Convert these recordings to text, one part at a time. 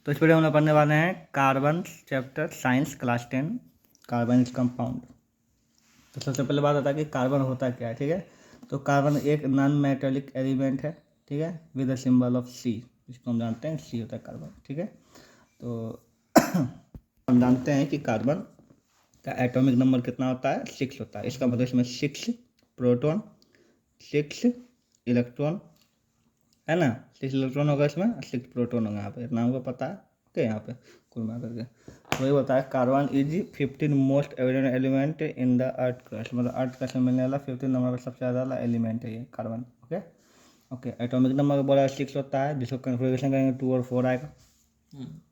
तो इस वीडियो में हम लोग पढ़ने वाले हैं carbon chapter science class 10 carbon is compound. तो सबसे पहले बात होता है कि कार्बन होता क्या है। ठीक है, तो कार्बन एक नॉन मेटेलिक एलिमेंट है। ठीक है, विद द सिंबल ऑफ सी, जिसको हम जानते हैं सी होता है कार्बन। ठीक है, तो हम जानते हैं कि कार्बन का एटॉमिक नंबर कितना होता है, 6 होता है। इसका मतलब इसमें 6 प्रोटॉन 6 इलेक्ट्रॉन है ना, 6 इलेक्ट्रॉन होगा इसमें, 6 प्रोटॉन होगा। यहाँ पे इतना हमको पता है। ओके, यहाँ पे कुल मिला करके वही बताया, carbon is 15 most evident element in the earth crust. मतलब अर्थ क्रस्ट में मिलने वाला 15 नंबर का सबसे ज़्यादा वाला एलिमेंट है ये carbon. Okay okay, atomic number बोला 6 होता है, जिसको कन्फिग्रेशन करेंगे 2 और 4 आएगा।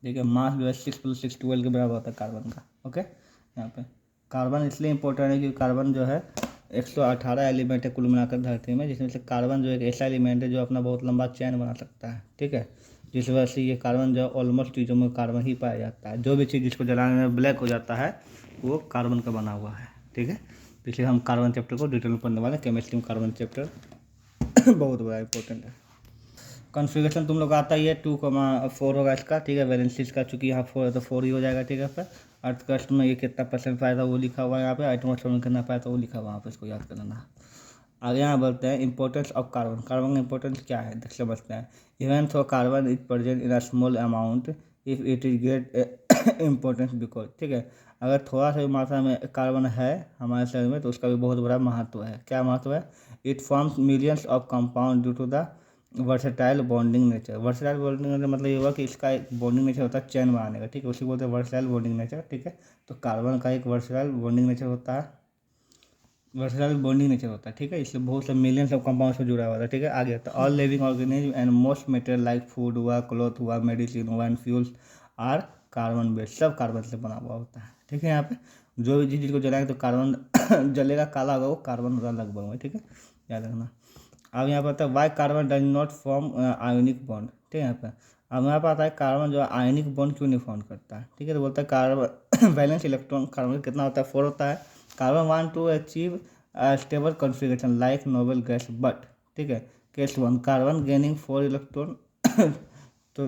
ठीक है, मास जो है 6 + 6 12 के बराबर होता है कार्बन का। ओके, यहाँ पे कार्बन इसलिए इंपॉर्टेंट है क्योंकि कार्बन जो है 118 एलिमेंट है कुल मिलाकर धरती में, जिसमें से कार्बन जो एक ऐसा एलिमेंट है जो अपना बहुत लंबा चैन बना सकता है। ठीक है, जिस वजह से ये कार्बन जो है ऑलमोस्ट चीज़ों में कार्बन ही पाया जाता है। जो भी चीज़ जिसको जलाने में ब्लैक हो जाता है वो कार्बन का बना हुआ है। ठीक है, तो इसलिए हम कार्बन चैप्टर को डिटेल में पढ़ने वाले हैं। केमिस्ट्री में कार्बन चैप्टर बहुत बड़ा इंपॉर्टेंट है। कॉन्फ़िगरेशन तुम लोग आता ही है, 2,4 होगा इसका। ठीक है, वैलेंसीज का चूंकि यहाँ 4 है तो 4 ही हो जाएगा। ठीक है, पर अर्थ क्रस्ट में ये कितना परसेंट पाया था वो लिखा हुआ है यहाँ पे, एटमॉस्फेयर में कितना पाया था वो लिखा हुआ है यहाँ पे, इसको याद कर लेना। आगे यहाँ बढ़ते हैं, इंपॉर्टेंस ऑफ कार्बन। कार्बन का इंपॉर्टेंस क्या है देख समझते हैं। इवन थो carbon is present in a small amount if it is great importance because. ठीक है, अगर थोड़ा सा भी मात्रा में कार्बन है हमारे शरीर में तो उसका भी बहुत बड़ा महत्व है। क्या महत्व है? It forms millions of compound due to the versatile bonding nature. Versatile bonding nature मतलब ये हुआ कि इसका एक बॉन्डिंग नेचर होता है चैन बनाने का। ठीक है, उसी बोलते हैं वर्सेटाइल बॉन्डिंग नेचर। ठीक है, तो कार्बन का एक वर्सेटाइल बॉन्डिंग नेचर होता है, वर्सेटाइल बॉन्डिंग नेचर होता है। ठीक है, इसलिए बहुत से मिलियंस ऑफ कंपाउंड से जुड़ा हुआ था। ठीक है, आगे तो all living organism and most material like food हुआ, क्लॉथ हुआ, मेडिसिन हुआ and fuels are carbon based, सब कार्बन से बना हुआ होता है। ठीक है, यहाँ पे जो भी चीज़ को जलाएंगे तो कार्बन जलेगा, काला होगा वो कार्बन होगा लगभग में। ठीक है, याद रखना। अब यहाँ पर आता है why carbon does not form ionic bond. ठीक है, यहाँ पर अब यहाँ पर आता है कार्बन जो आयोनिक बॉन्ड क्यों नहीं फॉर्म करता है। ठीक है, तो बोलता है कार्बन वैलेंस इलेक्ट्रॉन कार्बन कितना होता है, 4 होता है। Carbon want to achieve stable configuration like noble gas but. ठीक है, केस 1 कार्बन गेनिंग 4 इलेक्ट्रॉन तो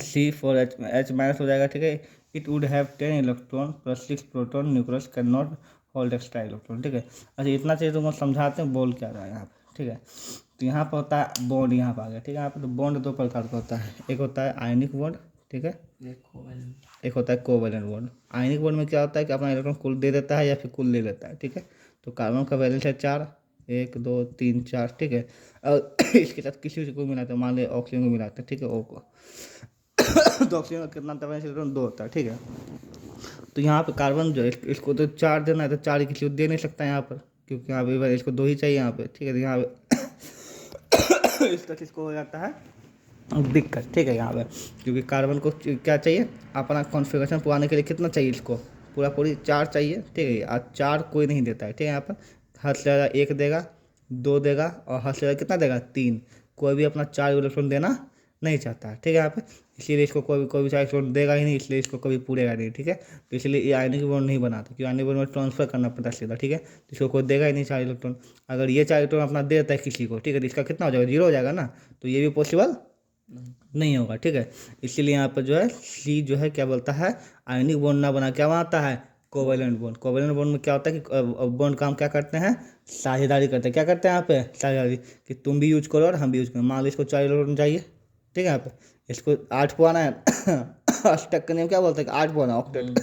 C4H- हो जाएगा। ठीक है, it would have 10 electron plus 6 proton, nucleus can not hold extra electron. ठीक है, अच्छा इतना चीज़ तुमको समझाते हैं बोल क्या रहा है यहाँ पे। ठीक है, तो यहाँ पर होता है बॉन्ड, यहाँ पर आ गया। ठीक है, यहाँ पर तो बॉन्ड 2 प्रकार का होता है, एक होता है आयनिक बॉन्ड। ठीक है, एक होता है कोवेलेंट बॉन्ड। आयनिक बॉन्ड में क्या होता है कि अपना इलेक्ट्रॉन कुल दे देता है या फिर कुल ले लेता है। ठीक है, तो कार्बन का वैलेंस है 4, 1 2 3 4। ठीक है, और इसके साथ किसी को मिलाते हैं, मान ले ऑक्सीजन को मिलाते हैं। ठीक है, ओ को तो ऑक्सीजन का कितना होता है, इलेक्ट्रॉन 2 होता है। ठीक है, तो यहाँ पे कार्बन जो है इसको तो 4 देना है, तो 4 किसी को दे नहीं सकता यहाँ पर, क्योंकि यहाँ पे इसको 2 ही चाहिए यहाँ पे। ठीक है, तो यहाँ पे इस तक इसको हो जाता है दिक्कत। ठीक है, यहाँ पे क्योंकि कार्बन को क्या चाहिए, अपना कॉन्फ़िगरेशन पुराने के लिए कितना चाहिए, इसको पूरी 4 चाहिए। ठीक है, आज 4 कोई नहीं देता है। ठीक है, यहाँ पर हद से ज़्यादा 1 देगा, 2 देगा और हद से ज़्यादा कितना देगा, 3। कोई भी अपना 4 इलेक्ट्रॉन देना नहीं चाहता है। ठीक है, यहाँ पे इसीलिए इसको कोई भी 4 इलेक्ट्रॉन देगा ही नहीं, इसलिए इसको कभी पूरेगा नहीं। ठीक है, तो इसलिए ये आयनिक बॉन्ड नहीं बनाता, क्योंकि आयनिक बॉन्ड में ट्रांसफर करना पड़ता है सीधा। ठीक है, तो इसको कोई देगा ही नहीं 4 इलेक्ट्रॉन। अगर ये 4 इलेक्ट्रॉन अपना दे देता है किसी को, ठीक है, तो इसका कितना हो जाएगा, 0 हो जाएगा ना, तो ये भी पॉसिबल नहीं होगा। ठीक है, इसीलिए यहाँ पर जो है सी जो है क्या बोलता है, आयनिक बॉन्ड ना बना क्या बनाता है, कोवेलेंट बॉन्ड। कोवेलेंट बॉन्ड में क्या होता है कि बॉन्ड काम क्या करते हैं, साझेदारी करते हैं। क्या करते हैं यहाँ पे, साझेदारी, कि तुम भी यूज करो और हम भी यूज करें। मान लो इसको 4 इलेक्ट्रॉन चाहिए। ठीक है, यहाँ पे इसको 8 पाना है अष्टक का नियम क्या बोलता है कि 8 पाना ऑक्टेट